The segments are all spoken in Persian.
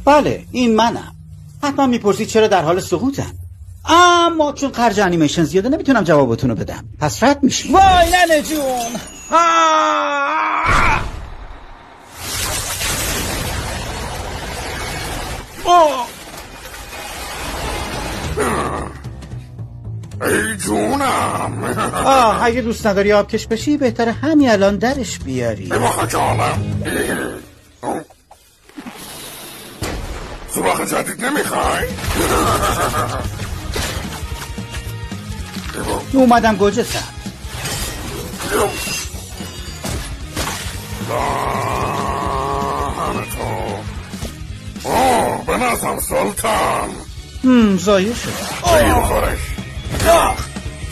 بله این منم. حتما میپرسید چرا در حال سقوطم، اما چون خرج انیمیشن زیاده نمیتونم جوابتون رو بدم، پس رد میشیم. وای ننه جون. ای جونم. اگه دوست نداری آبکش بشی بهتره همین الان درش بیاری. ای بخا جانم. سراخ جدید نمیخوای؟ اومدم گوجه سر. بنازم سلطان. زایه شد. خیلی فرش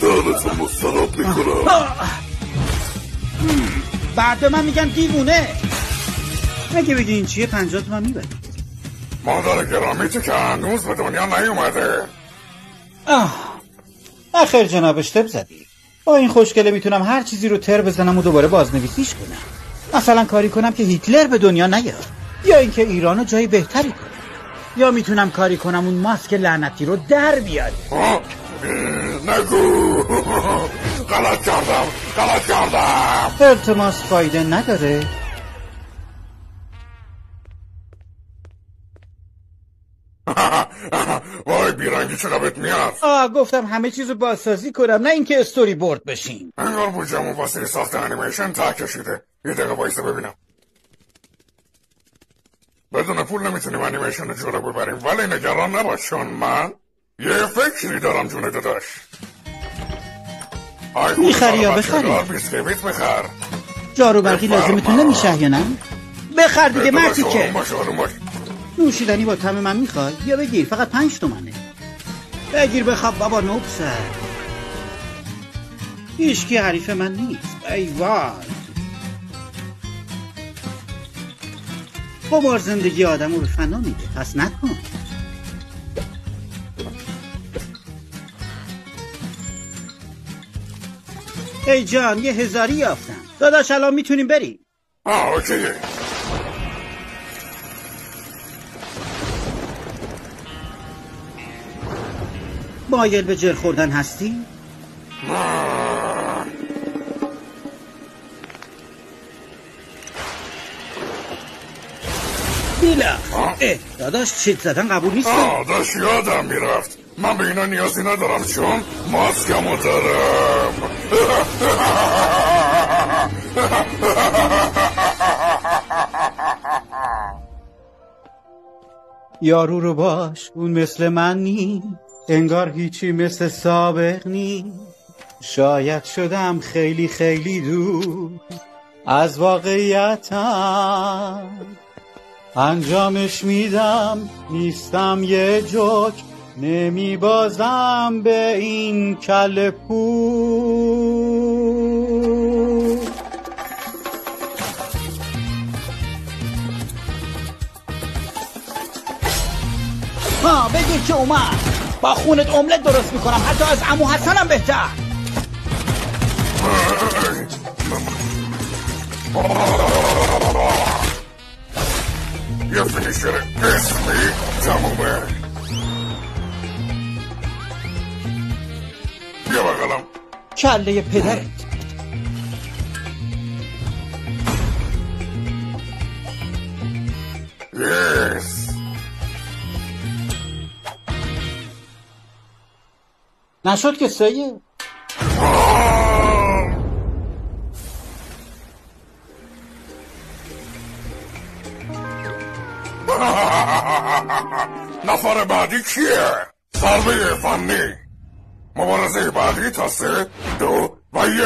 دارتون مستراب میکنم. بعد من میگن دیوونه. اگه بگی این چیه 50 تومن میبری. مادر گرامیتی که هنوز به دنیا نیومده. آخر جناب اشتب زدی. با این خوشگله میتونم هر چیزی رو تر بزنم و دوباره بازنویسیش کنم. مثلا کاری کنم که هیتلر به دنیا نیاد، یا اینکه ایرانو جای بهتری کنم، یا میتونم کاری کنم اون ماسک لعنتی رو در بیاری. نگو. غلط کردم. التماس فایده نداره. وای بیرنگی چقدرت میاد. گفتم همه چیزو بازسازی کنم، نه اینکه استوری بورد بشین. انگار بودجمون واسه ساخت انیمیشن تا کشیده. یه دقیقه وایسه ببینم. بدون پول نمیتونیم انیمیشن رو جلو ببریم، ولی نگران نباش چون من یه فکری دارم جونه داداش. میخری یا بخری؟ بیسکویت میخر. جارو برقی لازمتون نمیشه یا نه؟ بخر دیگه مرتی که. نوشیدنی با طعم من میخوای؟ یا بگیر، فقط 5 تومنه. بگیر بخواب بابا نوبسر. هیچکی حریف من نیست. ای وای. قمار زندگی آدمو به فنا میده، پس نکن. ای جان 1000 یافتم. داداش الان میتونیم بریم. اوکیه. مایل به جر خوردن هستی؟ بیلا. داداش چیت زدن قبول نیست. داشت یادم میرفت. من به اینا نیازی ندارم چون ماسکمو دارم. یارو رو باش، اون مثل من نی، انگار هیچی مثل سابق نی. شاید شدم خیلی خیلی دور از واقعیتم، انجامش میدم نیستم یه جوک، نمی بازم به این کله پور. بگیر که اومد. با خونت املت درست میکنم، حتی از عمو حسنم بهتر. یه فینیشر اسمی تمومه. بیا بقلم. کله پدرت. یس. نشد که سایه. نفر بعدی کیه؟ ضربه فنی. مبارزه بعدی تا 3، 2 و 1.